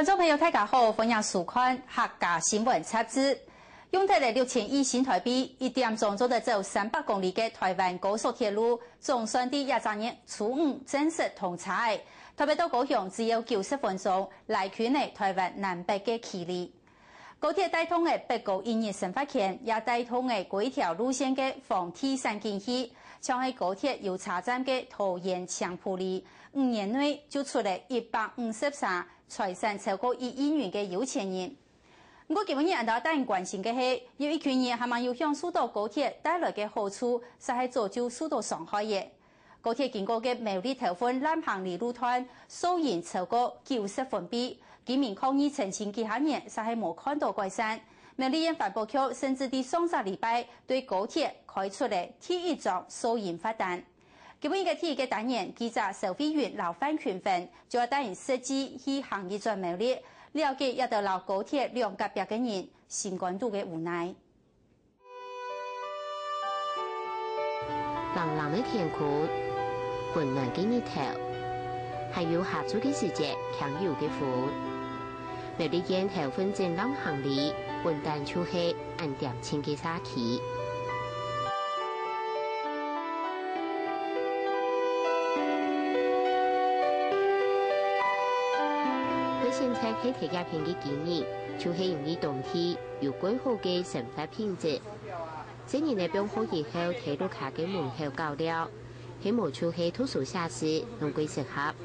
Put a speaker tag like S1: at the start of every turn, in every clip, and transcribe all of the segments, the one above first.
S1: 观众朋友，大家好，欢迎收看客家新闻插枝。用得了6000亿新台币，1点钟就得走300公里的台湾高速铁路，总算伫23年初5正式通车。台北到高雄只有90分钟，来去呢台湾南北的距离。高铁带通的北高1日生发圈，也带通的几条路线的防体山景区，像是高铁油茶站的桃园强埔里，5年内就出了153财产超过1亿元的有钱人。不过，今日按照大家关心的是，有一群人还蛮有享受到高铁带来的好处，实系造就受到伤害的。高铁经过的苗栗头份南行里路段，收银超过90分比，居民抗议澄清几下年实系无看到改善。苗栗县环保局甚至伫上个礼拜对高铁开出了第一张收银罚单。今日嘅第一个单元，记者受惠员刘范群分就要带人设计去行业转苗栗。了解也得老高铁两隔壁嘅人新冠度嘅无奈。
S2: 冷冷的天空，温暖嘅日头，还有下晝嘅時節強有嘅風。苗栗縣頭份正南行里，溫淡秋黑，暗點清嘅沙氣。現在喺睇鴉片嘅建議，就是用於冬天有幾好嘅生活品質。今年嘅標好以後睇到卡嘅門口搞了，喺無處喺圖書寫詩，弄幾適合。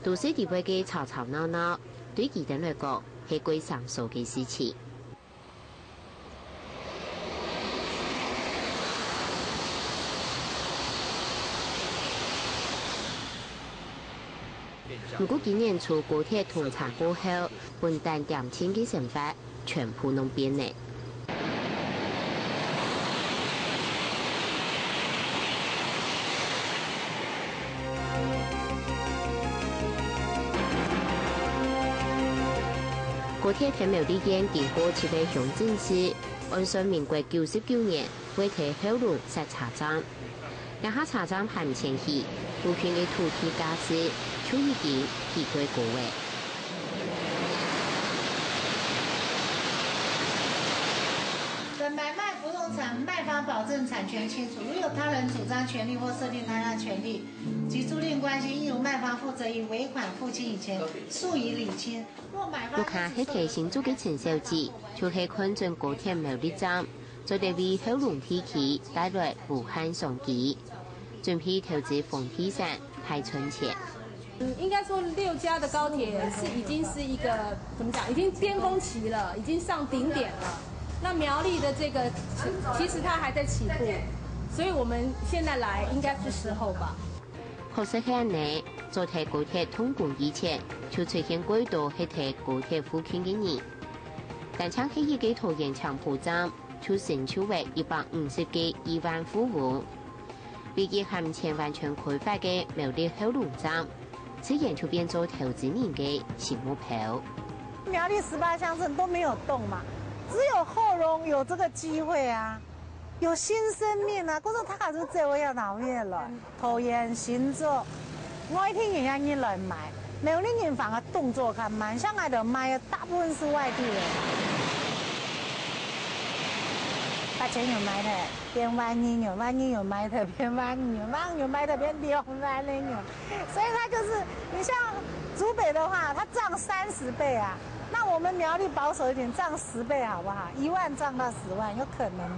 S2: 都市地位嘅吵吵鬧鬧，對佢哋來講係幾上手嘅事情。如果今年初高鐵通車過後，溫淡點清嘅生活全部弄變呢。高鐵喺苗栗縣經過設備鄉鎮市，按算民國99年為提後路設茶站，然後茶站還前期部分嘅土地架勢。就已經移歸國外。
S3: 本買賣不動產，賣方保證產權清楚，如有他人主張權利或設定他人權利及租賃關係，應由賣方負責以尾款付清以前，速以理清。若買方，我看喺提新竹嘅陳小姐，就係看準高鐵苗栗站，就得為後龍地區帶來無限商機，準備投資鳳梯山、海春前。
S4: 應該說6家的高鐵已經是一個怎麼講，已經巔峰期了，已經上頂點了。那苗栗的這個其實它還在起步，所以我們現在來應該是時候吧。
S2: 可惜喺呢，在睇高鐵通關以前，就出現過多喺睇高鐵附近嘅人，但搶起一個桃園強埔站，就成就為150個億萬富翁，畢竟還前完全開發嘅苗栗後龍站。自然就變做投資人嘅新目標。
S3: 苗栗18鄉鎮都沒有動嘛，只有後龍有這個機會啊，有新生命啊！嗰陣他就這位要鬧嘢來，桃園新竹，外地人家人來買，苗栗人反而動作看慢，上來的買大部分是外地人。把錢有買的變萬人，有萬人有買的變萬人，有買的變2萬人有，所以它就是你像竹北的話，它漲30倍啊，那我們苗栗保守一點，漲10倍好不好？1萬漲到10萬，有可能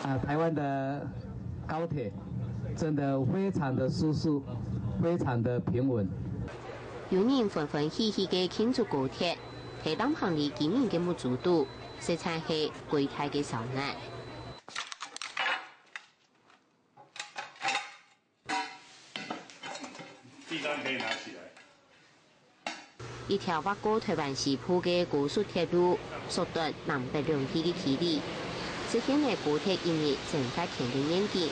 S3: 嗎？
S5: 台灣的高鐵真的非常的舒適，非常的平穩。
S2: 有人紛紛喜喜嘅慶祝高鐵。喺南行里居民嘅滿足度，實在係貴太嘅受難。
S6: 第三可以拿起來。
S2: 一條跨過台灣西部嘅高速鐵路，縮短南北兩地嘅距離，實現了高鐵1日生發圈嘅願景。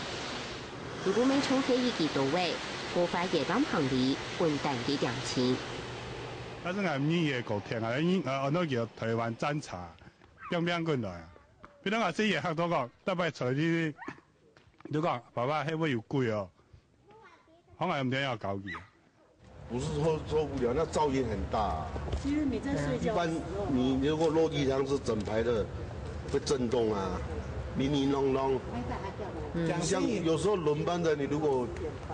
S2: 如果沒充氣一機到位，無法嘅南行里溫淡嘅兩清。
S6: 但是我們嘅高鐵啊，那叫台灣戰茶，變過來啊。比如講這嘢客多個，特別在啲，你講爸爸係會有貴哦，可能唔定要搞嘅。
S7: 不是说受不了，那噪音很大、啊。
S3: 其实你在睡觉，
S7: 一般你如果落地窗是整排的，会震动啊，铃铃啷啷。像有时候轮班的，你如果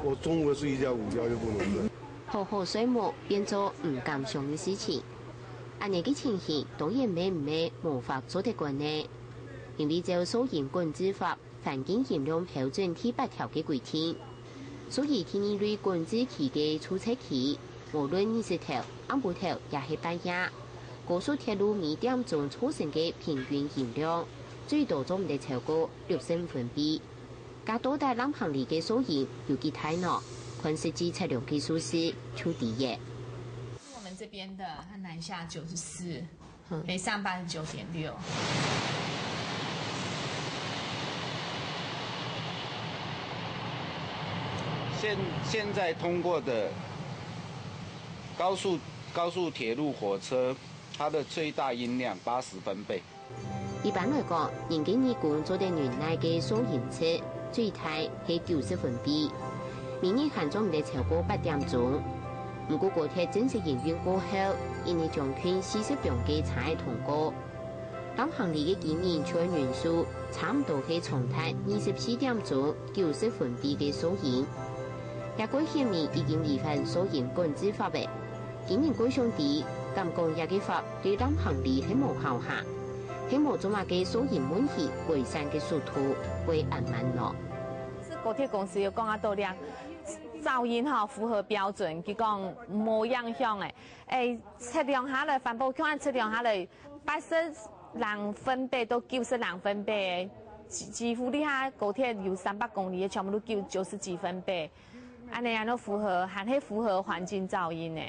S7: 我中午睡一觉，午觉就不能了。
S2: 好好睡梦变做唔敢想嘅事情，安尼嘅情形當然咩無法做得過呢？因為就收音管制法環境音量標準第8條嘅規定，所以天二類管制期嘅出測期，無論20條、25條也係半夜。高速鐵路每點鐘造成嘅平均音量，最多都唔得超過60分貝。加多大南行里嘅收音有幾太鬧，看實際測量技術是出底嘅。
S8: 我們這邊的，它南下94，北上89.6。
S9: 现在通過的高速鐵路火車，它的最大音量80分貝。
S2: 一般來講，人嘅耳管做得原來嘅收音測最大係90分貝，每日限總唔得超過8點鐘。不過高鐵正式營運過後，因為將近40輛嘅車通過，南行里嘅居民出行人數差唔多係重達24點鐘90分貝嘅收音。也過顯明已經違反收音管制法嘅，居民過上啲咁講也嘅法對南行里係無效下，希望做乜嘅收音問題改善嘅速度會慢慢落。
S10: 是高鐵公司有講到咧，噪音符合標準，佢講冇影響誒。測量下來，環保局測量下來，82分貝到92分貝，幾乎你下高鐵有300公里，全部都90幾分貝。安尼都符合，還係符合環境噪音呢。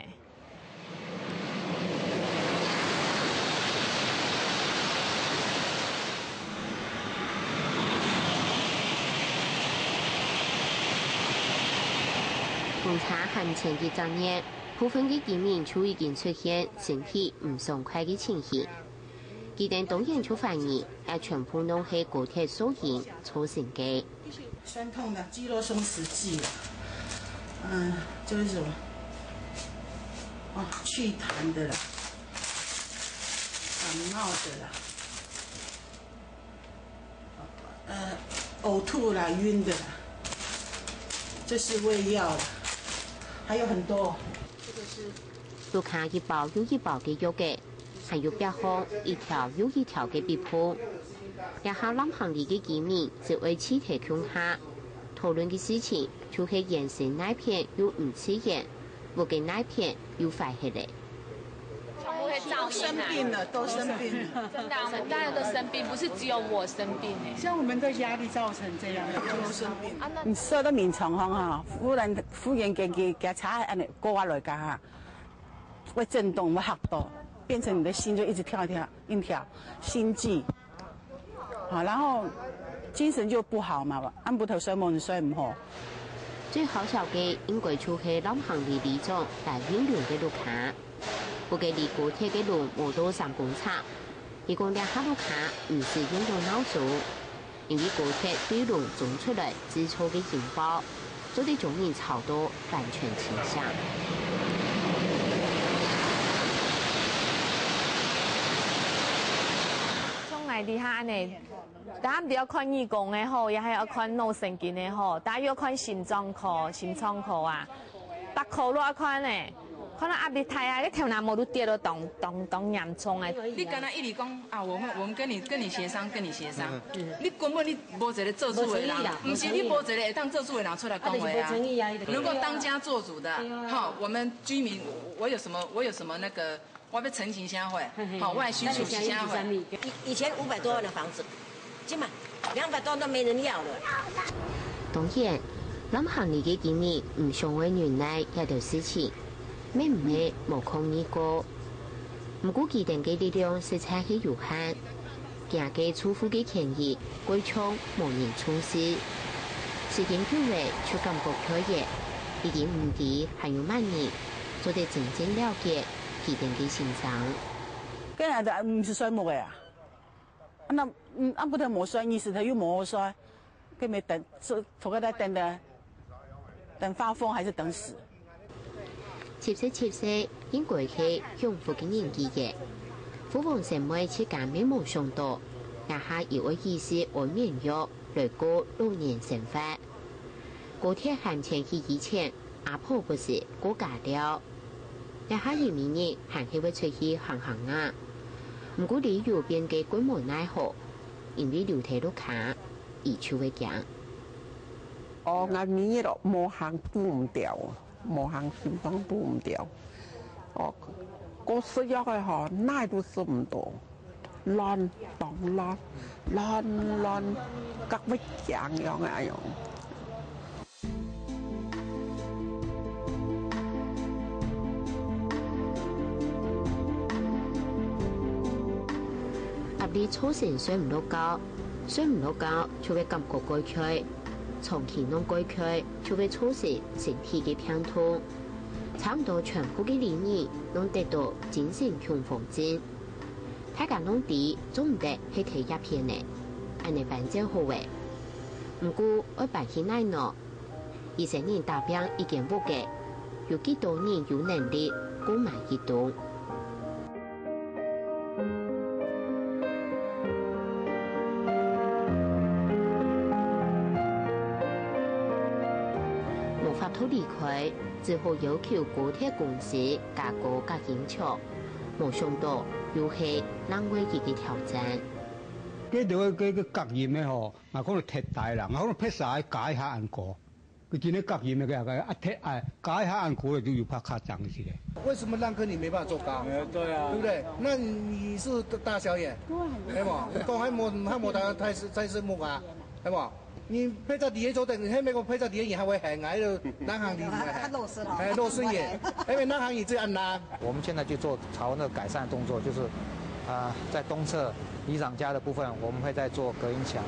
S2: 觀察行前嘅10年，部分嘅居民就已經出現身體唔爽快嘅情形。佢哋當然就反映，也全部都係高鐵收音造成嘅。
S3: 酸痛的肌肉鬆弛劑。就是什麼？祛痰的啦，感冒的啦，嘔吐啦、暈的啦，這是胃藥啦，還有很多。
S2: 路卡一包又一包嘅藥嘅，還有標號一條又一條嘅別鋪。然後南行里嘅居民就為此提供下討論嘅事情。就係眼神那片又唔刺眼，我嘅那片又快起嚟。
S3: 都生病了，都生病了。
S8: 真的，我們大家都生病，不是只有我生病
S3: 像我們的壓力造成這樣，都生病。
S11: 你說到面狀況哈，忽然嘅查安尼過來㗎，會震動會嚇到，變成你的心就一直跳，心悸。好，然後精神就不好嘛，按部頭睡夢睡唔好。
S2: 最好笑嘅應該就係南行里里總大運量嘅路卡，不過離高鐵嘅路冇到3公尺，一共2下路卡唔是用到腦數，因為高鐵對路總出來支錯嘅引爆，做啲總面超多完全傾向。
S10: 從內地下呢？大家唔要看義工嘅好，也係要看腦神經嘅好。大家要看心臟科啊，白科都要看呢。可能壓力太啊，你條南毛都跌到當嚴重誒。
S12: 你剛才一直講啊，我們跟你協商，你根本你無一個做主的人，唔是你無一個會當做主的人出來講話啊。能夠當家做主的，好，我們居民，我有什麼那個，我要澄清下會，好，我需求下會。
S13: 以前500多萬的房子。今嘛200多都沒人要了。
S2: 當然，南行里嘅居民唔想為原來一條事情，咩唔係無抗議過。唔過佢哋嘅力量實在係有限，驚嘅出乎嘅權益歸從無人重視。事件表為出感覺可以，已經唔知還有乜嘢做得真正了解佢哋嘅心臟。
S11: 跟人哋唔是衰木嘅啊！那不得冇衰，意思他又冇衰，佢咪等，同佢哋等發瘋還是等死？
S2: 77歲因過去享福嘅年紀嘅，父王成妹切間美夢上到，也下以為意思安眠藥來過6年生活。高鐵行前去以前，阿婆不是過假了，也下以明年行去會出去行啊，唔過理由變嘅規模奈何，因為樓梯都卡，而出會驚。
S14: 我明年咯，冇行補唔掉。冇行心臟補唔掉，食藥嘅嗬，奶都食唔到，亂當亂，隔乜樣樣啊樣。
S2: 壓力初時睡唔到覺，就會感覺攰攰。長期弄過去，就會促使身體嘅偏痛，差唔多全部嘅年齡攏得到精神恐慌症。大家攏知總唔得係睇鴉片嘅，安尼辦正好嘅。唔過我辦起來呢，20年大病已經冇嘅，有幾多年有能力過埋一度。離開之後要求高鐵公司加高加緊俏，冇想到又係另外一個挑戰。
S15: 嗰度嘅隔鹽嘅嗬，我講到鐵大啦，我講到劈晒解下眼過，佢見到隔鹽嘅佢一鐵解下眼過就要拍卡漲起來。
S16: 為什麼浪科你沒辦法做高？對啊，對不對？那你是大小眼，係嘛？講喺冇太深木啊，係嘛？你配在底下做的，你喺美國配在底下，還會很矮的南航你還漏水了，漏水也，因為南航也這樣啦。
S17: 我們現在就做朝那個改善動作，就是在東側里長家的部分，我們會再做隔音牆。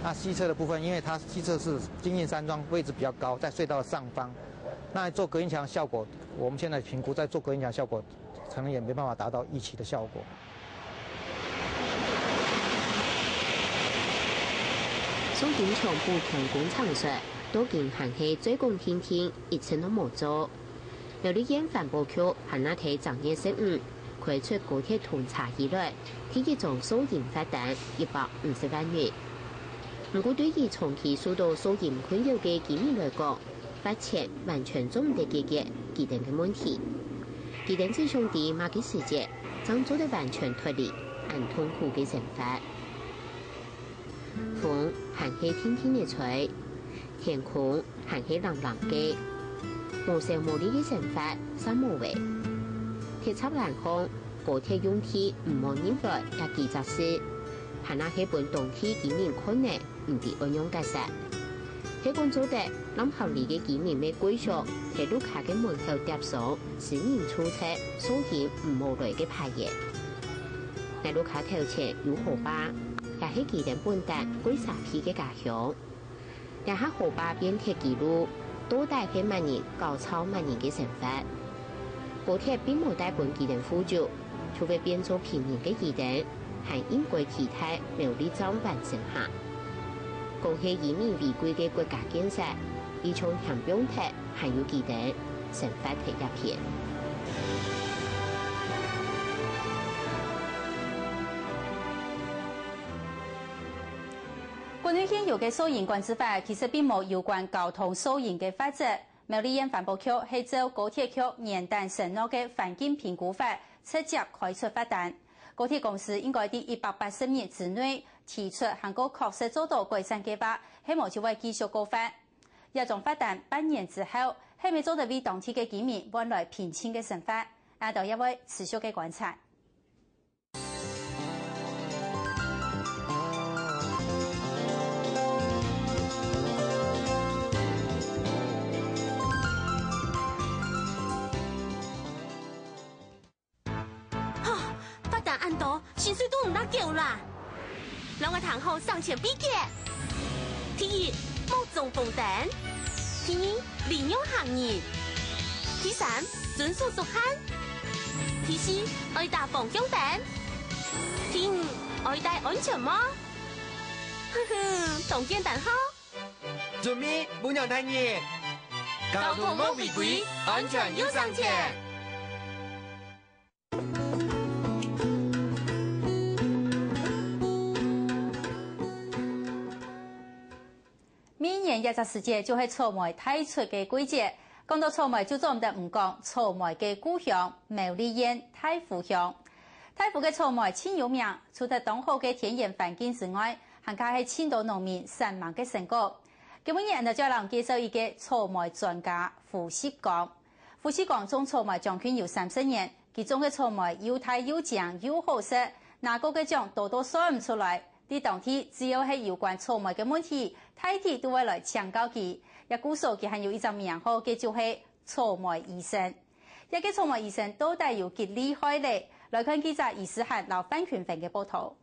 S17: 那西側的部分，因為它西側是金燕山莊，位置比較高，在隧道的上方，那做隔音牆效果，我們現在評估在做隔音牆效果，可能也沒辦法達到預期的效果。
S2: 蘇錦強部強工場說，都經行係最公天天一次都冇做。有啲煙環保局係那睇昨年15開出高鐵通查以來，第一種蘇鹽罰單150萬元。不過對於長期受到蘇鹽困擾嘅居民來講，罰錢完全做唔得解決佢哋嘅問題。佢哋只想喺某個時節，將做得完全脫離按痛苦嘅生活。風行起天天的吹，天空行起冷冷嘅，無聲無力嘅生活三無味。鐵插欄巷，高鐵用鐵唔望人來也記雜事，係那些本當地居民可能唔知安樣解釋。喺工作的諗後嚟嘅居民嘅歸屬，喺路卡嘅門口貼上私人出車蘇鹽唔無來嘅牌嘢。喺路卡頭前有河壩。也係佢哋本地歸沙皮嘅家鄉，也係河壩邊鐵記錄，多帶起萬人高超萬人嘅生活。高鐵並冇帶本佢哋輔助，除非變做平民嘅佢哋，係應該其他苗栗莊完成下。講起以民為貴嘅國家建設，而從向標鐵係有佢哋生活嘅一片。
S1: 關於現有嘅蘇營管制法，其實並冇有關交通蘇營嘅法則。苗栗縣環保局係照高鐵局年單承諾嘅環境評估法，直接開出罰單。高鐵公司應該喺180日之內提出能夠確實做到改善計劃，希望就會繼續告發。一種罰單半年之後，係咪做得為當地嘅居民換來平靜嘅生活？阿到一位持續嘅觀察。
S18: 薪水都唔得夠啦，兩個堂後上前比劫。第一，冇中風單；第二，利用行業；第三，遵守速限；第四，愛戴防風單；第五，愛戴安全帽。哼哼，同簡單好。
S19: 做咩？冇人睇嘢。交通冇违规，安全有上前。
S1: 每年114節就係草莓推出嘅季節。講到草莓，就總唔得唔講草莓嘅故鄉苗栗縣太湖鄉。太湖嘅草莓真有名，除咗當好嘅天然環境之外，還加係千多農民散忙嘅成果。今日就叫人介紹一個草莓專家胡錫光。胡錫光種草莓將近有30年，佢種嘅草莓又大又正又好食，哪個嘅獎都算唔出來。啲當天只要係有關草莓嘅問題，大體都會來請教佢。一古數佢還有一隻名號，佢就係草莓醫生。一個草莓醫生到底有幾厲害咧？來看記者醫師函老范群粉嘅報道。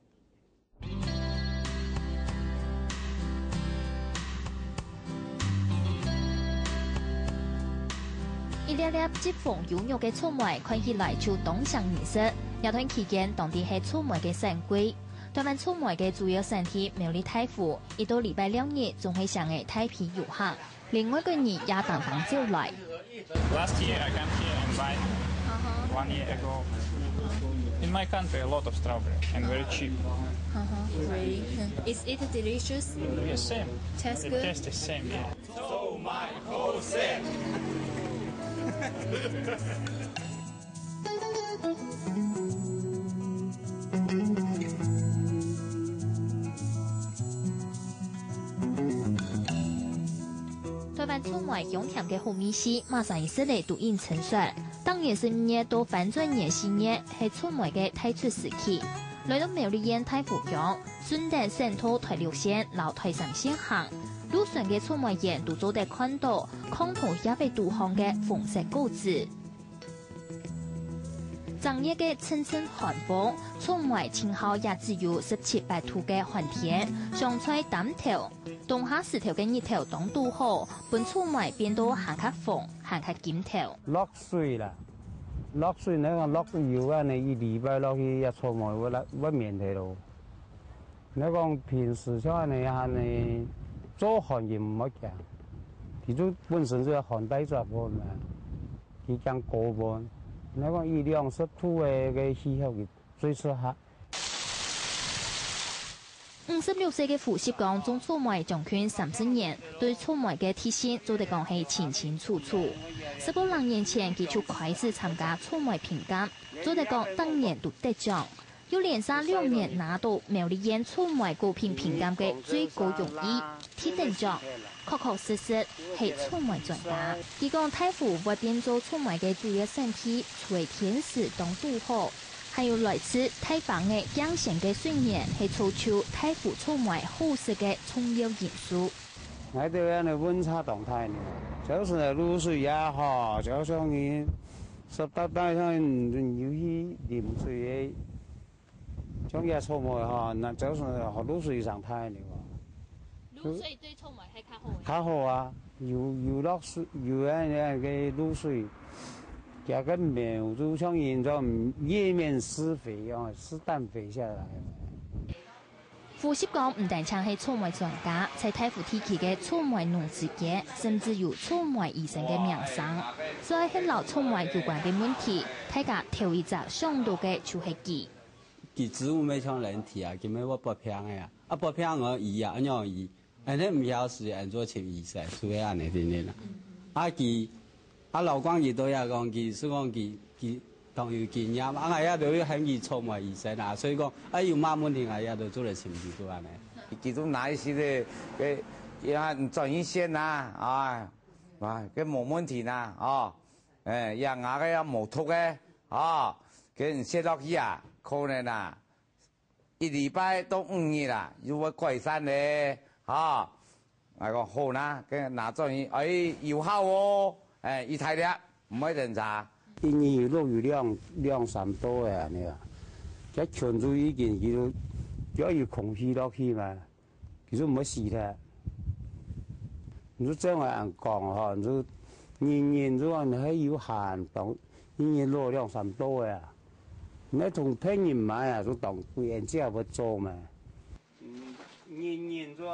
S20: 一粒粒疾風踴躍嘅草莓，看起來就東上顏色。有段期間，當地係草莓嘅產季。台灣草莓嘅主要產地苗栗太湖，一到禮拜6日總會上嘅大批遊客。另外個日也當當招來。
S21: Last year I came here and buy 1 year ago. In my country, a lot of strawberry and very cheap.
S20: Really? Is it delicious?
S21: Yes, same.
S20: Tastes
S21: It
S20: good?
S21: tastes the same, yeah.
S19: So my whole set.
S20: 台灣草莓香甜嘅紅米絲，馬上一時嚟都應成熟。當然是熱到反轉熱時熱，係草莓嘅推出時期。來到苗栗縣太湖鄉，順帶滲透台6線、老台3線行，路上嘅草莓園都做得看到，空頭也被塗紅嘅紅色果子。正熱嘅清清寒風，草莓前後也只有17、18度嘅寒天，上菜擔頭。冬夏時條嘅熱頭當都好，本草莓變到行較風，行較尖頭。
S22: 落水啦，落水你講落油啊，你一禮拜落去一草莓會面睇咯。你講平時像你係你做行業唔好講，佢都本身就係寒帶作伴嘛，佢講過半。你講120度嘅氣候最適合。
S20: 56歲嘅胡錫光種草莓將近30年，對草莓嘅體驗做得講係清清楚楚。10多年前，佢就開始參加草莓評鑑，做得講當年都得獎，又連續2年拿到苗栗縣草莓果品評鑑嘅最高榮譽鐵等獎，確確實實係草莓專家。佢講太湖會變做草莓嘅主要產地，除咗天時當都好。還有來自台灣嘅養成嘅訓練，係造就太湖草莓好食嘅重要因素。
S22: 我哋嘅溫差動態呢，就算係露水也好，就像你濕得得像有啲鹽水嘅，像嘅草莓哈，那就算係好露水上態呢。
S20: 露水對草莓係較好。
S22: 較好啊，有落水，有嘅露水。這個苗就像現在葉面施肥一樣，施氮肥下來。
S20: 胡錫光唔但淨係草莓專家，在太湖地區嘅草莓農事業，甚至有草莓醫生嘅名聲。所以喺老草莓有關嘅問題，大家頭一隻想到嘅就係佢。
S23: 佢植物咪像人體啊，佢咪我不平嘅啊，不平我醫啊，安樣醫？安尼唔曉是按做請醫生，除非安尼點啦。佢。老廣佢都有講，佢所講佢當有經驗，我也都要向佢草莓醫生啊，所以講有乜問題我也都做得清楚都安尼。
S24: 其中哪一些嘅專業線啊，佢冇問題啦，人牙嘅有毛突嘅，佢寫落去啊，可能啊1禮拜到5日啦，如果改善咧，我講好啦，佢拿專業，有效哦。一太粒唔可以定查。
S22: 一年落雨量2-3多嘅你啊，一全做呢件佢都只要空氣落去嘛，佢都唔可以試睇。你都將來人講嚇，你都年都話你係有限當，年落2-3多嘅，你同平年買啊都當貴，然之後會做嘛。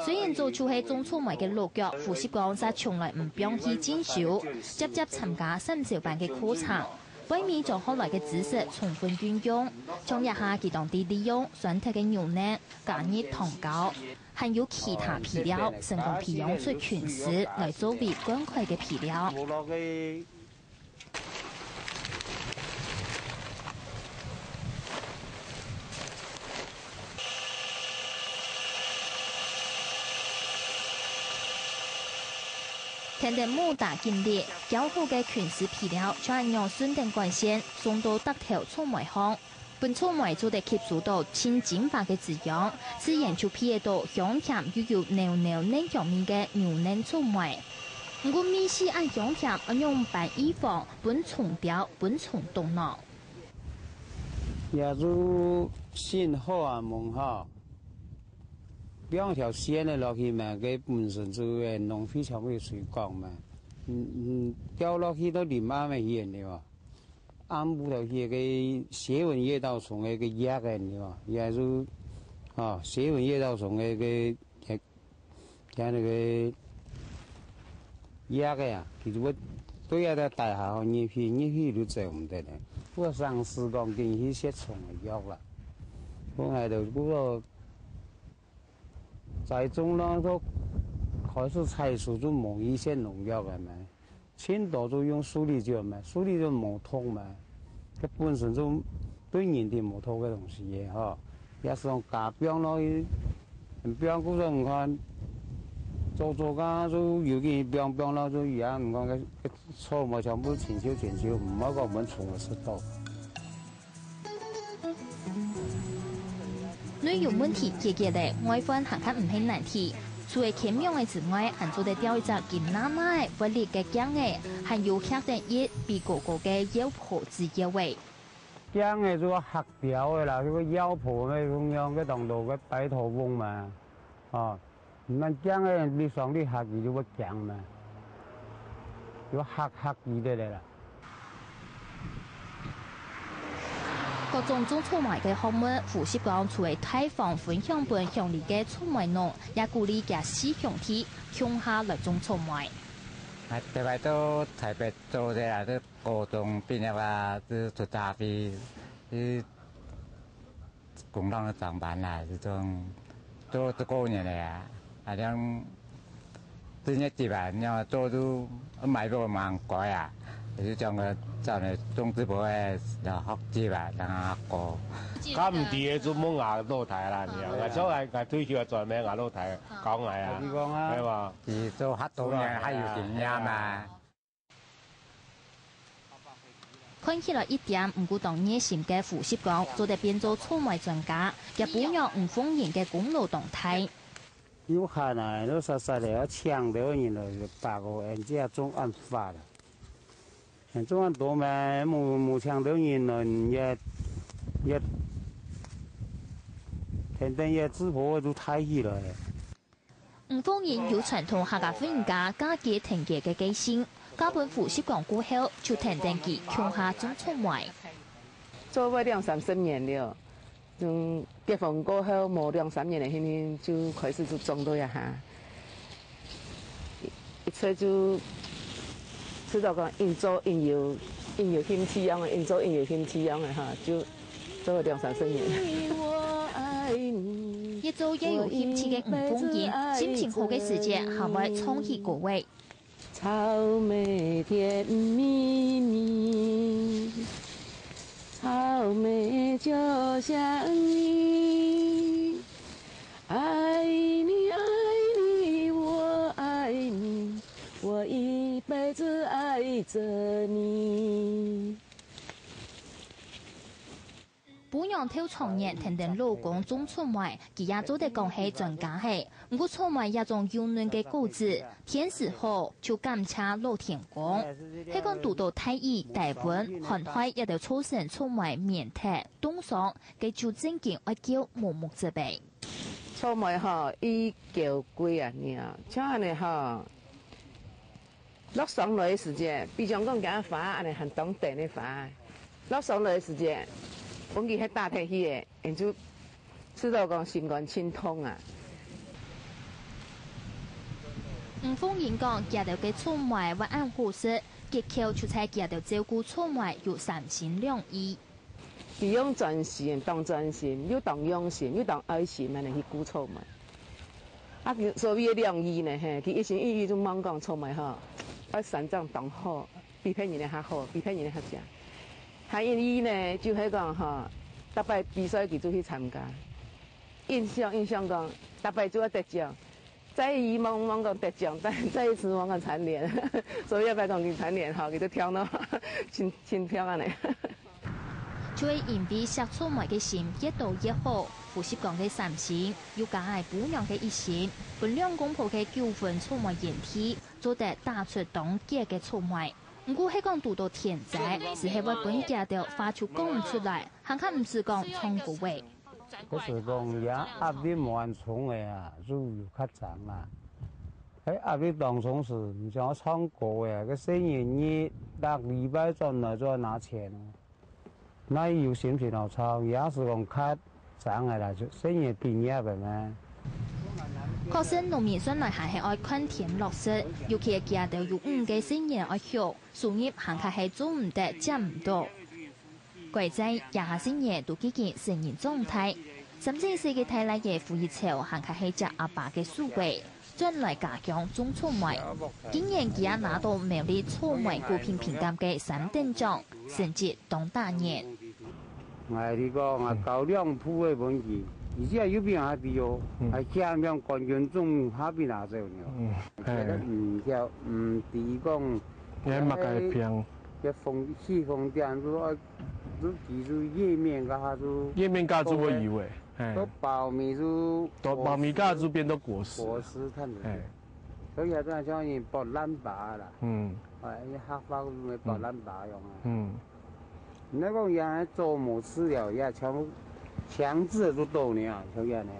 S20: 虽然做出係種錯埋嘅落腳，副攝講則從來唔表去堅守，積極參加新小辦嘅課程，為免將學來嘅知識充分運用，將日下佢當地利用選擇嘅牛奶、加熱糖膠，還有其他皮料，成功培養出全絲來作為乾塊嘅皮料。田地木大建立，較好嘅全絲皮料將讓順定管線送到得頭錯埋行。本錯埋做得吸收到千精華嘅滋養，自然就配到香甜又有濃濃嫩肉面嘅牛嫩錯埋。唔過米絲按香甜，按用白衣房本重調本重動腦。
S22: 也就先好啊門哈。兩條線咧落去嘛，佢本身就係農非常嘅水缸嘛，掉落去都連啱咪遠嘅喎，啱唔到去嘅蛇紋夜道蟲嘅壓嘅喎，也就蛇紋夜道蟲嘅那個壓嘅呀，其實我都有得大下熱氣都做唔得咧，我上時講見去些蟲嘅藥啦，我喺度嗰個。在中呢都開始採取就冇一些農藥嘅嘛，青島就用水泥膠嘛，水泥就冇通嘛，佢本身就對人體冇通嘅東西嘅嗬，也是用假標咯，標嗰種唔看，做㗎就有件標咯，就而家唔講嘅錯誤全部全修，唔好講我們從來識到。
S20: 內容問題解決咧，外觀行卡唔係難題。除了巧妙嘅之外，還做得掉一隻金奶奶活力嘅薑嘅，還有黑得一比個個嘅腰婆之腰位。
S22: 薑嘅做黑條嘅啦，嗰個腰婆嘅咁樣嘅當到嘅擺頭翁嘛，唔係薑嘅你上啲黑字就個薑嘛，要黑字嘅啦。
S20: 各種種錯埋嘅項目，副攝講除了推廣分享本鄉里嘅錯埋農，也鼓勵嘅市鄉體鄉下來種錯埋。
S24: 台灣都台北做嘅啊，都各種變嘅話，都出大費，啲工廠嘅上班啊，這種都過年嚟啊，好像這些地方要做都買個蠻貴啊。就將個將嚟種植部嘅就學知吧，等下個。
S4: 咁唔掂嘅，做冇牙都睇啦，你所謂係推銷在咩牙都睇，講係啊，係嘛？
S24: 而做黑到嘅還要點樣嘛？
S20: 看起來一點唔顧當熱心嘅副攝講，做得變做錯埋專家，也補養唔豐盈嘅公路動態。
S22: 有可能都實嚟要搶到人來把個人家種案發啦。種案多嘛，冇搶到人來也肯定也直播都太熱了。
S20: 唔豐盈有傳統客家婦人家家己停業嘅記性，家本副攝講過後就停定佢鄉下種錯埋。
S5: 做咗2-30年了，從結婚過後冇2-3年嘅，現在就開始就種到一下，一切就。知道講應做應有興趣樣嘅，應做應有興趣樣嘅哈，就做咗2-30年。
S20: 一做也有興趣嘅吳豐盈，心情好嘅時節，還會創意個位。
S5: 草莓甜蜜蜜，草莓就像你，愛你愛你我愛你。我一輩子愛着你。
S20: 本陽跳創業停定老公種錯埋，佢也做得講係專家係，唔過錯埋一種幼嫩嘅果子，天時好就甘茶老天公。喺講讀到太熱大溫，寒開一條粗成錯埋面踢凍爽，佢就正經愛叫木木之備。
S5: 錯埋哈，伊叫貴啊你啊，像你哈。落上來嘅時節，比如講嘅花，安尼很當地嘅花。落上來嘅時節，本佢喺大體去嘅，然就知道講心肝清通啊。
S20: 方言讲，夹到嘅错卖或按合适，结构出彩夹到照顾错卖有三心两意。
S5: 利用专心当专心，又当用心，又当爱心，安尼去顾错卖。啊，所谓的良医呢，嘿，佢一心一意就忙讲错卖吼，要善长当好，比别人较好，比别人较正。还因伊呢，就迄讲吼，逐摆比赛佢就去参加。印象讲，逐摆就要得奖。再一忙讲得奖，再一次忙讲蝉联，所以要摆讲佢蝉联吼，佢都跳到轻飘安尼。
S20: 就会因为食错卖嘅心越多越好，副习讲嘅三心，又加爱补养嘅一心，分两公婆嘅9分错卖验体，做得打出当家嘅错卖。不过迄讲拄到天灾，是迄位本家的发出讲唔出来，还看唔是讲冲过话。
S22: 就是讲也压力蛮重的啊，就有较长啦。喺压力当中是，你像我唱歌嘅，个生意日6礼拜转来就要拿钱。那有心情好唱，也是讲较长的啦，就生意毕业的嘛。
S20: 确实，农民孙来还系爱看田落实，尤其係家到有5個生意愛學，收入行卡係做唔得，賺唔到。貴仔廿下生意都幾件成年狀態，甚至4個太奶嘅富裕潮行卡係只阿爸嘅數位，將來家鄉種錯賣，竟然佢也拿到苗栗錯賣股票評鑑嘅3等獎，成績當大年。
S22: 你講搞2鋪嘅問題。而且有邊下啲哦，係下面幹員中下邊哪隻呢？係唔條唔地講，
S4: 你乜嘅平？
S22: 嘅風電都記住頁面嗰下都。
S4: 頁面價做乜以為？
S22: 都爆米都。
S4: 都爆米價就變到果實。
S22: 果實睇唔到。所以有啲人講嘢博爛把啦。係黑花咁咪博爛把用啊。你講人做冇資料也強制都到呢，就樣呢。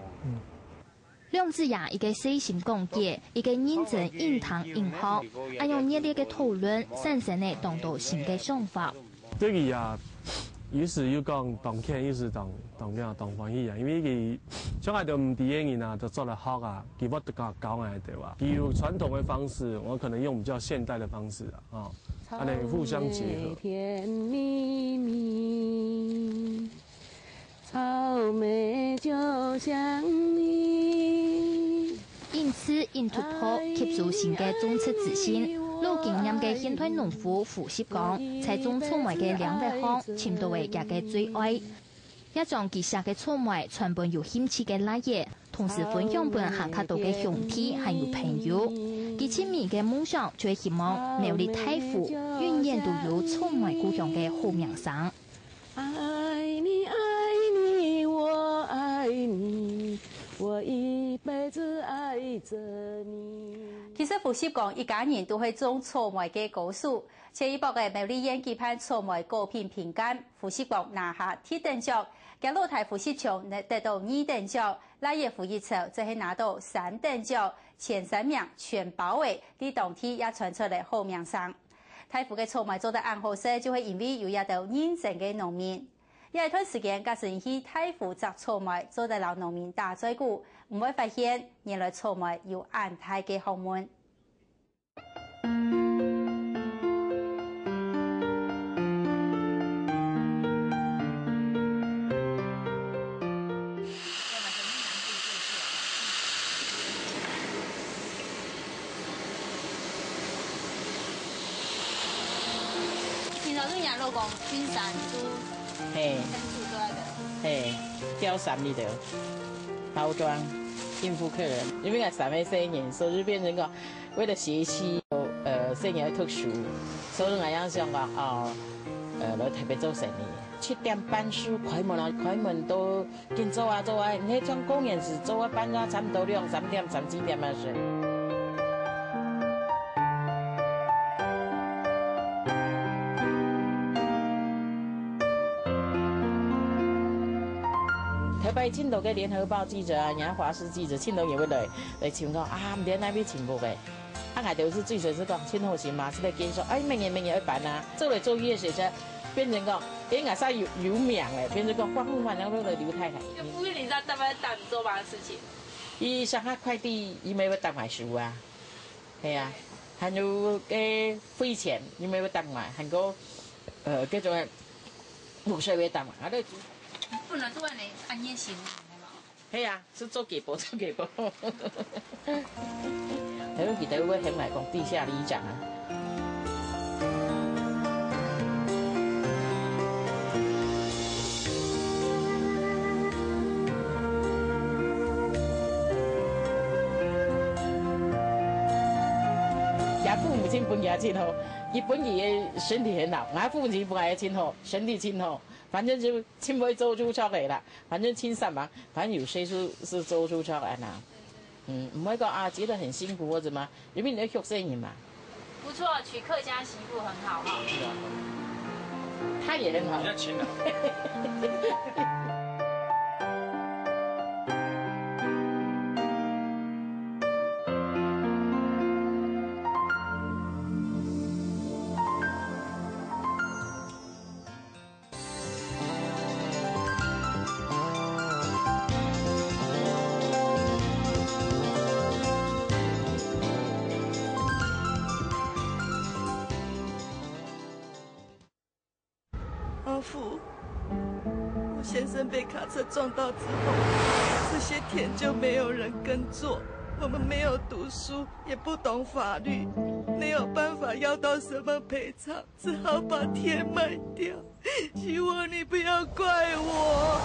S20: 兩隻也一個細心講解，一個認真應堂應學，按用熱烈嘅討論，產生嘅當到新嘅想法。
S4: 這個呀，有時要講當天，有時當歡喜啊，因為佢將來就唔啲嘢人啊，就做得好啊，佢冇得講嘅對吧？有傳統嘅方式，我可能用比較現代嘅方式啊，啊，嚟互相結合。
S5: 甜蜜蜜草莓就像你。
S20: 因此，因突破吸收新嘅種出自信，有經驗嘅現代農夫傅習講，採種錯賣嘅兩個項，潛到為家嘅最愛。一種結實嘅錯賣，傳播有興趣嘅奶嘢，同時分享本行卡到嘅兄弟還有朋友。佢親密嘅夢想，最希望苗栗太府永遠都有錯賣故鄉嘅好名聲。
S5: 愛你愛你我愛你，我一輩子愛着你。
S1: 其實傅習講，一家人都會種錯賣嘅果樹，前一波嘅苗栗縣舉辦錯賣果品評鑑，傅習講拿下鐵等獎，嘅老太傅習強得到2等獎，拉爺傅習潮則係拿到3等獎，前3名全包圍，啲當天也傳出嚟好名聲。太府嘅錯賣做得啱好些，就會因為有一道認真嘅農民。有一段時間，假使去太府摘錯賣，做得老農民打嘴鼓，唔會發現原來錯賣有安泰嘅學問。军山猪，
S6: 雕山里头包装应付客人，因为3位生意，所以变成个为了学习生意特殊，所以我样想讲来特别做生意。7點半時開門都見做啊，你像公園時做啊，班啊差唔多2-3點、3、4點啊是。台北青島嘅聯合報記者啊，然後華視記者，青島也會來請講啊，唔知那邊請無嘅。啊，我就是最隨是講青島行嘛，是來建說，明年要辦啊，做嚟做去嘅時陣，變成講，我啥有名咧，變成講光復反正都來劉太太。
S10: 夫人，你知道大概做乜事情？
S6: 伊上海快遞，伊咪要當買書啊。系啊，还有嘅费钱，你咪要等埋，还个叫做卤水要等埋，啊，你
S1: 不能做你按夜行。
S6: 系啊，是做几波做几波。还有其他会起来讲地下里长啊。父母亲本也真好，伊本也身体很好，俺父母亲本也真好，身体真好，反正就亲不会做出错来啦，反正亲善嘛，反正有些是做出错来啦，唔会讲啊，觉得很辛苦或者嘛，因为你要学生人嘛。
S1: 不错，娶客家媳妇很好哈。
S6: 是啊，他也很好。比较亲的。
S3: 阿福，我先生被卡车撞到之后，这些田就没有人耕作，我们没有读书，也不懂法律，没有办法要到什么赔偿，只好把田卖掉。希望你不要怪我。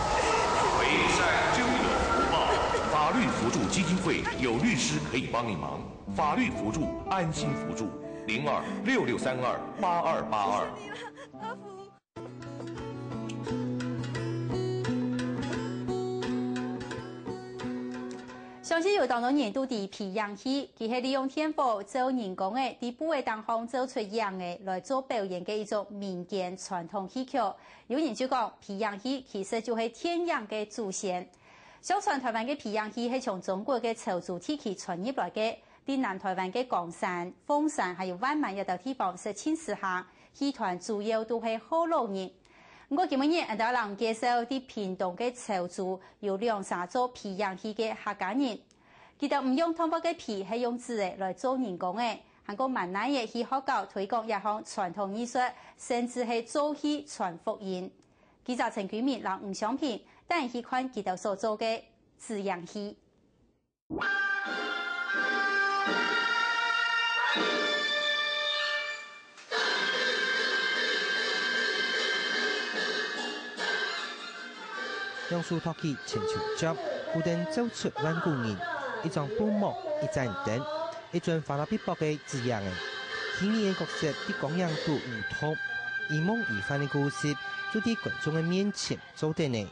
S7: 为善就有福报，法律扶助基金会有律师可以帮你忙，法律扶助安心扶助0266328282。
S1: 相信有当多人都伫皮养起，佢係利用天賦做人工嘅，伫部位當中做出樣嘅來做表演嘅一種民間傳統戲曲。有人就講皮養戲其實就係天養嘅祖先。相傳台灣嘅皮養戲係從中國嘅潮州地區傳入來嘅，啲南台灣嘅岡山、鳳山還有灣滿一道地方是親師行，戲團主要都係好老人。我今日人家人介紹啲屏東嘅潮州有2-3組皮養戲嘅客家人，佢哋唔用動物嘅皮，係用紙嘅來做人工嘅，韓國蠻難嘅去學校推廣一項傳統藝術，甚至係做戲傳福音。記者陳居民讓吳相平帶去看佢哋所做嘅紙養戲。
S8: 用樹托起千秋竹，固定走出萬古人。一張布幕，一盞燈，一尊法老必博嘅字樣嘅。戲兒嘅角色啲講樣都唔同，一夢一番嘅故事，就喺觀眾嘅面前做得呢。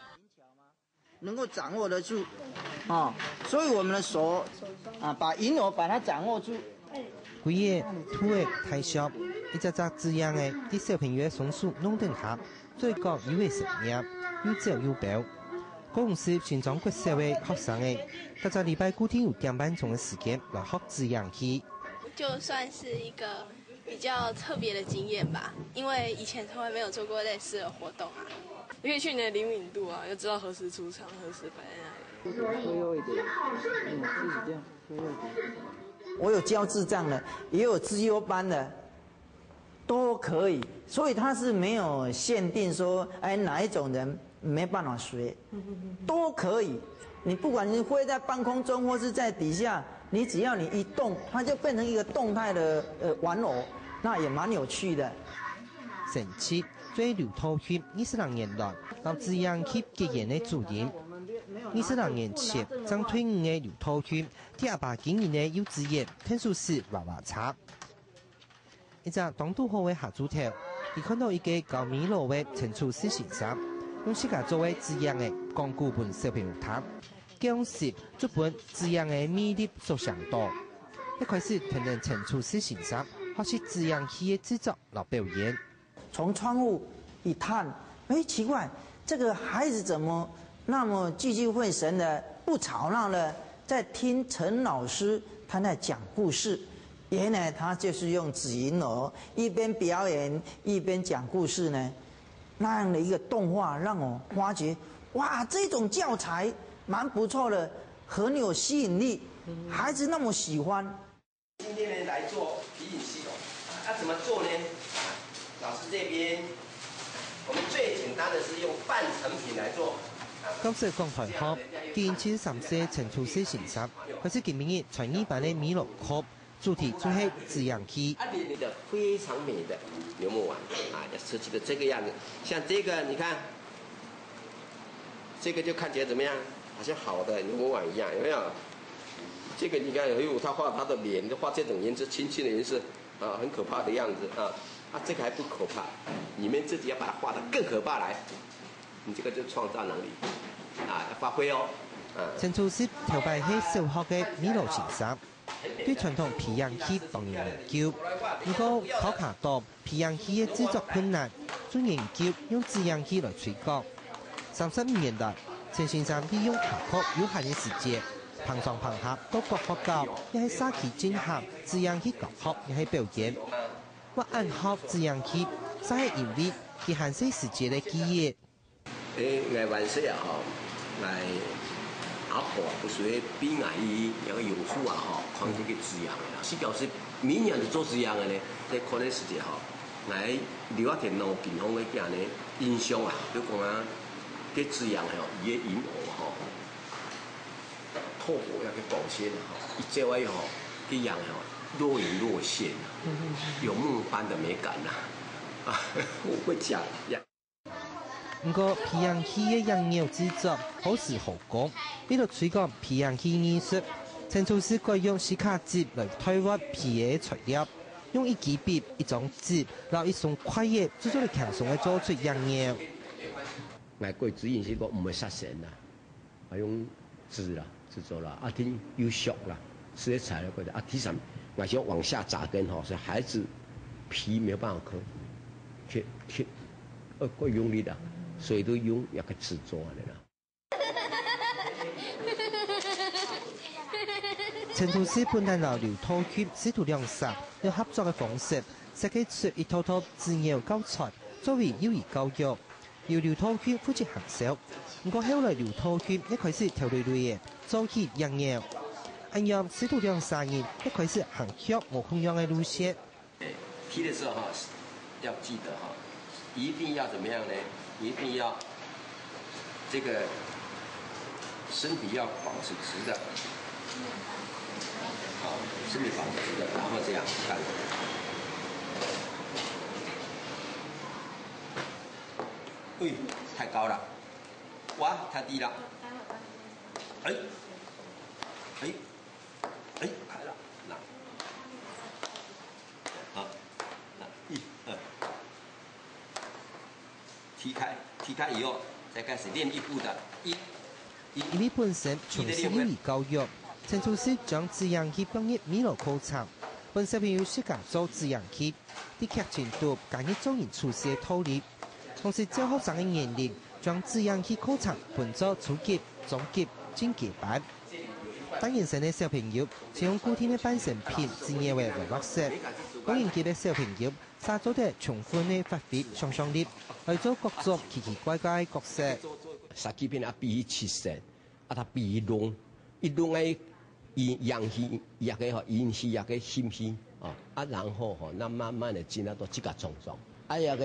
S9: 能夠掌握得住，所以我們的手把銀偶把它掌握住。
S8: 規個土嘅太小，一隻隻字樣嘅啲小朋友松樹弄燈下，最講以為成樣，又皺又薄。公司尋找國小嘅學生嘅，大家禮拜固定有2班鐘嘅時間來學紙養戲。
S25: 就算是一個比較特別的經驗吧，因為以前從來沒有做過類似的活動啊。你可以去你的靈敏度啊，要知道何時出場，何時擺在哪裡。
S9: 推右一點，自己這樣推右一點。我有教智障的，也有資優班的，都可以，所以他是沒有限定說，哪一種人沒辦法學，都可以。你不管你飛在半空中或是在底下，你只要你一動，它就變成一個動態的玩偶，那也蠻有趣的。
S8: 神奇最流頭血20年來，到紙養戲結緣的主人。20年前，將退伍的流頭血，第二把經營的幼稚園聽說是娃娃茶。一隻當都好的下豬頭，你看到一個高米羅的陳楚師先生，用自家作為紙養的講古本小朋友睇，講時足本紙養的魅力所相當。一開始聽見陳楚師先生學習紙養戲的製作和表演。
S9: 從窗戶一探，奇怪，這個孩子怎麼那麼聚精會神的，不吵鬧的，在聽陳老師他在講故事。原來他就是用紙銀偶，一邊表演一邊講故事呢。那樣的一個動畫讓我發覺，哇，這種教材蠻不錯的，很有吸引力，孩子那麼喜歡。
S11: 天呢来做皮影系统，怎么做呢？老师这边，我们最简单的是用半成品来做。
S8: 教室講台學，建設34陳措施形式，佢是今年傳藝班的米樂課，主題就是自然氣。
S11: 的非常美的牛木碗要设计的这个样子，像这个你看，这个就看起来怎么样？好像好的牛木碗一样，有没有？这个你看，他画他的脸，就画这种颜色，青青的颜色很可怕的样子这个还不可怕，你们自己要把它画得更可怕来。你这个就創造能力要發揮哦。
S8: 陳措施頭擺喺小學嘅米路前身，對傳統皮影戲當然研究。如果考察到皮影戲嘅製作困難，做研究用自然戲來推廣。35年代，陳先生利用下課有限嘅時間，憑上憑下到各學校，一係沙期進行自然戲教學，一係表演。我按學自然戲，是因為佢限制時間嘅記憶。
S11: 藝灣社來阿婆不是比藝醫有個有數看這個滋養的。是表示明年是做滋養的呢，在可能時節來留下田路健康的這樣的印象就講這滋養伊嘅銀河透過那個光線一照以後，這樣若隱若現有夢般的美感我會講呀。
S8: 不過皮影戲嘅人妖製作好時好講，為了推廣皮影戲藝術，陳措施改用斯卡紙來替換皮嘅材料，用一支筆、一張紙，然後一雙筷子，製作嚟輕鬆嘅做出人妖。
S11: 外國紙影戲個唔會殺神啦，係用紙啦製作啦，挺有效啦，食材嗰啲地上外形往下扎根所以孩子皮沒有辦法刻，夠用力的。所以都用一個製作的啦。
S8: 陳措施判斷到劉濤區師徒兩省用合作嘅方式，設計出一套套自然教材作為幼兒教育，由劉濤區負責行銷。不過後來劉濤區一開始條類嘅做起人妖，按樣師徒兩省人一開始行向無同樣嘅路線。
S11: 踢的時候要記得一定要怎麼樣呢？一定要這個身體要保持直的，身體保持直的，然後這樣看，太高了，哇，太低了，開了，踢開以後，再開始練一步的
S8: 因為本身從事幼兒教育，陳措施將自然戲放入米路課程，本小朋友適合做自然戲，啲劇情度加入做人處事嘅套路，同時教學生嘅年齡將自然戲課程分做初級、中級、進階班。當然生嘅小朋友使用固定嘅半成品自然為畫色，高年級嘅小朋友沙做啲充分嘅發揮想象力，去做各種奇奇怪怪嘅角色。
S11: 沙基片比起色，它比濃，一濃嘅陽氣也個陰氣也個陰氣然後那慢慢的進入到這個創作，也個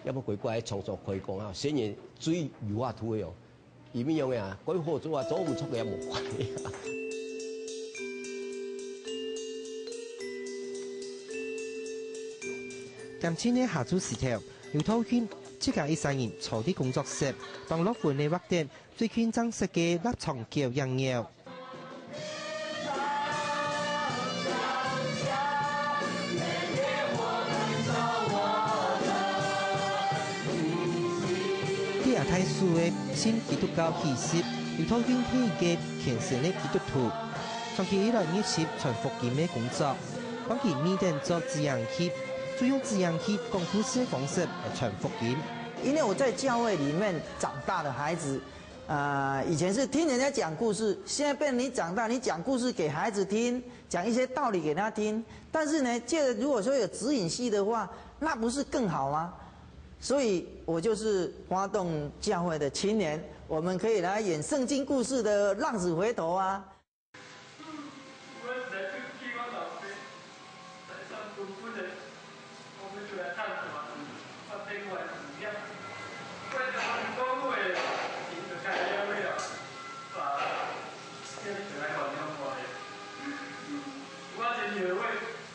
S11: 要麼怪怪創作可以講雖然最有圖嘅因為用嘅改好做做唔出嘅冇關係。
S8: 今次呢下晝時頭，劉濤軒即係13人坐啲工作室，當樂歡嘅畫點最圈真實嘅立場叫人妖。啲亞太書嘅新基督教儀式，劉濤軒係嘅虔誠嘅基督徒，長期以來熱切傳福音嘅工作，講其面對做自然戲。就用自然戲講故事的方式來傳福音。
S9: 因為我在教會裡面長大的孩子，以前是聽人家講故事，現在變成你長大，你講故事給孩子聽，講一些道理給他聽。但是呢，如果說有指引戲的話，那不是更好嗎？所以我就是發動教會的青年，我們可以來演聖經故事的浪子回頭啊。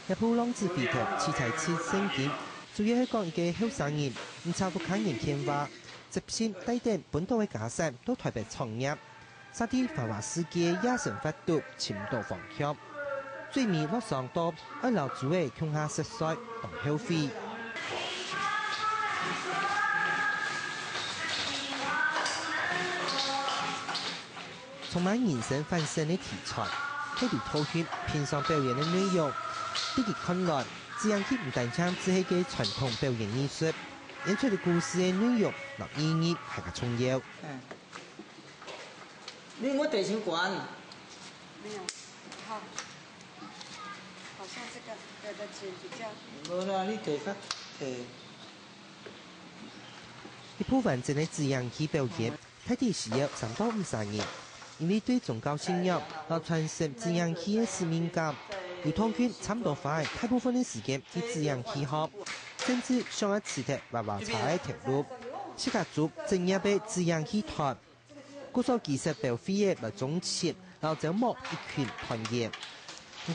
S8: 一部浪子回头，七彩次升级，主要係講一個後生人，唔超過看人片話，執先帶定本土嘅家產到台北創業，殺啲繁華世界野生發度潛到房橋，最尾落上到一樓主嘅窮下食水當後費。充滿人生翻身嘅題材，喺條套圈片上表演嘅內容。呢啲看來，自然佢唔單止只係嘅傳統表演藝術，演出嘅故事嘅內容同意義係個重要。
S9: 你我得先管。
S12: 沒有，好像這個剪比較。
S9: 冇啦，你得個
S8: 一部分正係自然佢表演，睇啲需要3到50年，因為對宗教信仰和傳承自然佢嘅使命感。流通圈差唔多花大部分的時間喺自然氣候，甚至上一次嘅娃娃茶嘅條路，適合做正業嘅自然氣團。嗰種技術表飛嘅嚟總設，然後就摸一群團員。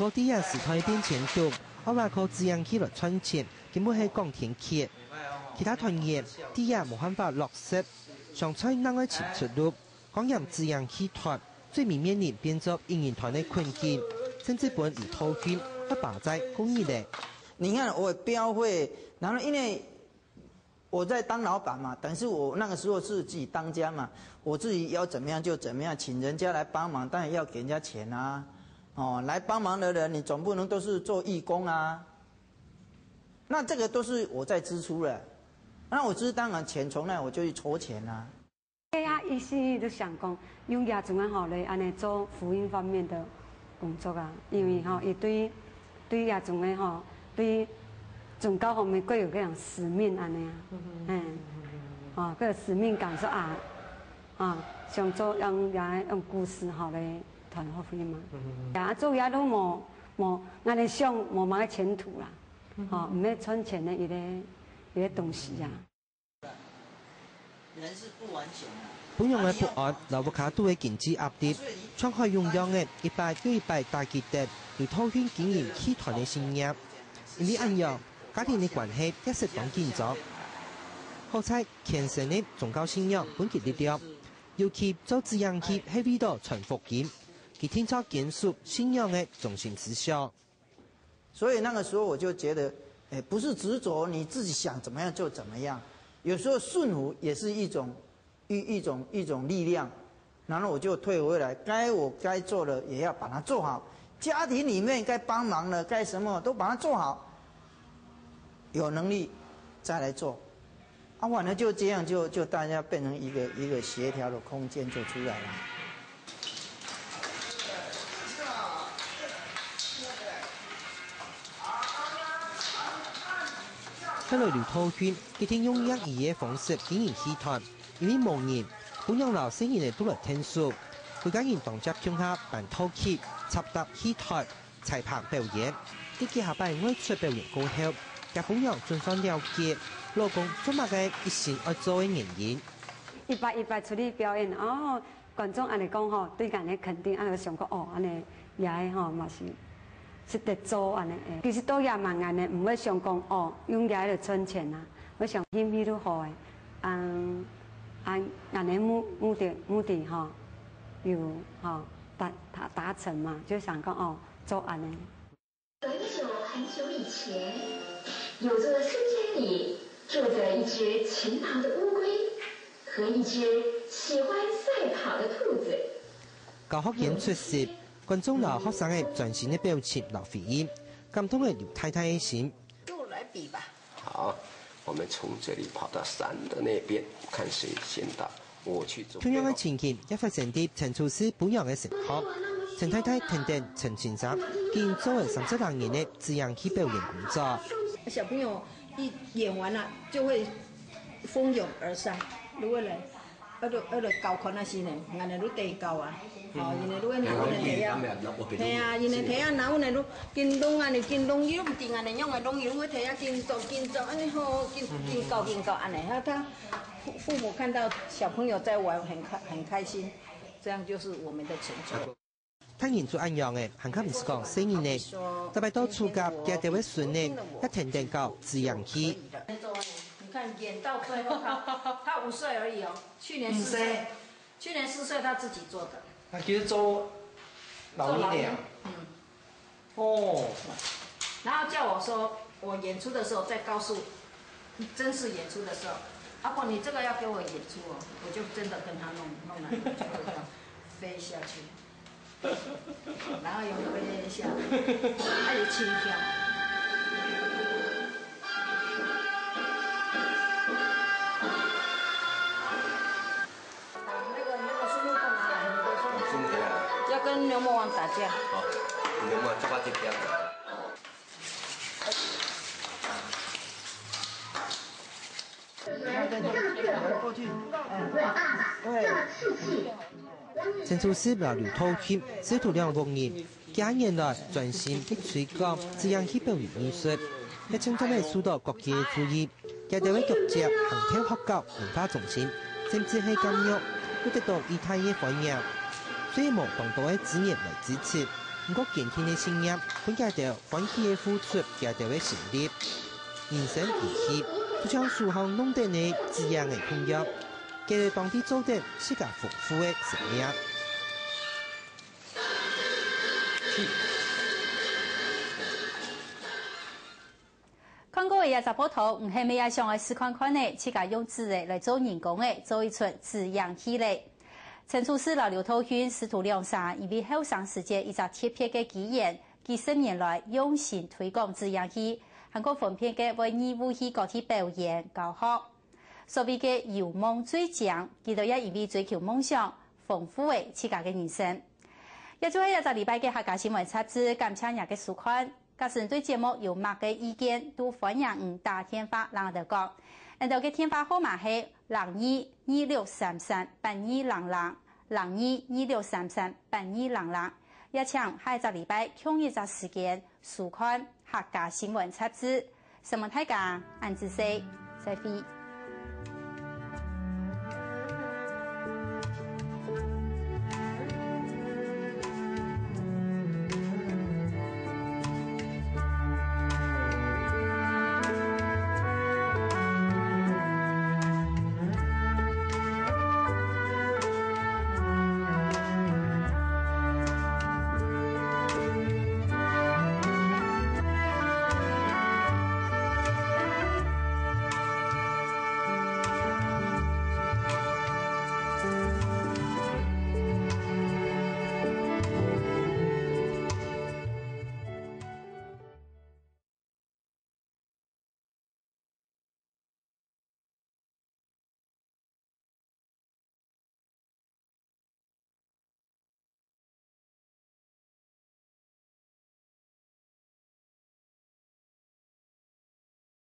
S8: 我啲人時代變遷度，我話靠自然氣嚟賺錢，根本係講天氣。其他團員啲人冇辦法落實，上菜能夠前出路，講人自然氣團最面臨變作應援團嘅困境。甚至本流套圈一把在公益的。
S9: 你看我標會，然後因為我在當老闆嘛，但是我那個時候是自己當家嘛，我自己要怎麼樣就怎麼樣，請人家來幫忙，當然要給人家錢啊。哦，來幫忙的人，你總不能都是做義工啊。那這個都是我在支出的，那我支當然錢從那我就去籌錢啊。
S12: 意思就想講，用亞種好嚟安尼做福音方面的工作啊，因為伊對亞種嘅對宗教方面各有各樣使命安尼啊，個使命感說想做用故事嚟傳福音嘛，也做也都冇安尼想冇乜前途啦，唔係賺錢嘅一個東西啊。
S9: 人是不完全的。
S8: 本樣嘅不安，留不卡都嘅經濟壓力，創開用樣嘅100又100大結的，流套圈經營氣團嘅信仰。因為按樣，家庭嘅關係一直當建咗。好彩虔誠嘅宗教信仰本結力量，尤其做自然氣喺呢度傳福音，佢天操堅守信仰嘅中心思想。
S9: 所以那個時候我就覺得，不是執着你自己想怎麼樣就怎麼樣，有時候順服也是一種力量，然後我就退回來，該做的也要把它做好，家庭裡面該幫忙的該什麼都把它做好，有能力再來做，反正就這樣就大家變成一個協調的空間就出來了。
S8: 喺來流套圈，佢聽用1嘅方式經營氣團。因為無人，本樣老生意都來聽說，佢家人當接鄉下辦套戲、插搭戲台、彩排表演，啲結合辦外出表演過後，甲本樣盡算了解，老公做乜嘅一心愛做嘅原因。
S12: 100出去表演，觀眾安尼講吼，對人嘅肯定，安尼想講安尼也吼嘛是得做安尼誒。其實都也蠻安尼，唔會想講用嘢嚟賺錢啊，我想演戲都好誒，安尼目的有達成嘛，就想講做安尼。
S13: 很久以前，有座深山裡住着一隻勤勞的烏龜和一隻喜歡賽跑的兔子。
S8: 教學演出時，觀眾留學生嘅專心嘅表情留回應，感動嘅劉太太嘅心。
S12: 跟我來比吧。
S11: 好。我們從這裡跑到山的那邊，看誰先到。我去做。同樣嘅
S8: 情形，一發生啲陳廚師本樣嘅成學，陳太太等等陳先生，竟然作為30年嘅自然氣表演工作。
S12: 小朋友一演完了，就會蜂擁而上，如果嚟
S2: 高款啊是呢，安尼愈低高啊。哦，因为愈拿阮的提啊，嘿啊，因为提啊拿阮的愈筋拢安尼筋拢又毋定安尼用的拢有提啊筋做安尼好筋高安尼，他父母看到小朋友在玩很开心，这样就是我们的成就。
S8: 睇人做安样嘅，行卡唔是讲生意呢，特别到初甲家己位孙呢，一停定到滋养期。
S2: 你看演到最后，他5岁而已哦，去年4岁他自己做的。
S8: 他就是做老一点。哦。
S2: 然后叫我说，我演出的时候再告诉，正式演出的时候，阿婆你这个要给我演出哦，我就真的跟他弄来，就这样飞下去。然后又飞下，还有轻飘。那个孙悟空啊，要跟牛魔王打架。
S11: 好，牛魔王这把就这样。
S2: 过去，
S8: 陈楚师老刘涛谦小徒2公年，近年来专心喺推广滋养器表演艺术，一清楚地受到各界注意。佢哋喺各界行天學教文化中心，甚至係監獄，都得到意大嘅歡迎。雖然冇當到嘅資源嚟支持，不過堅定嘅信仰，佢哋就歡喜嘅付出，佢哋嘅成立。人生如戲，就像樹後弄得你滋養嘅同樣。佢哋當地做得是個豐富嘅生命。
S1: 看过嘅10波圖，唔係咩嘢上嘅試看呢？自家用紙嘅嚟做人工嘅，做一出滋養器嚟。陳楚師老劉濤軒師徒兩三，因為後生時節一隻特別嘅機緣，幾10年來用心推廣滋養器，韓國分片嘅為義務器個體表演教學。所謂嘅有夢最強，佢哋也因為追求夢想，豐富嘅自家嘅人生。亦就係一個禮拜嘅客家新聞雜誌，感謝人嘅收看。假使對節目有乜嘅意見，都歡迎打電話讓我哋講。我哋嘅電話號碼係02-2633-8200，02-2633-8200。也請下一個禮拜同一個時間收看客家新聞雜誌。新聞大家，安子西，再會。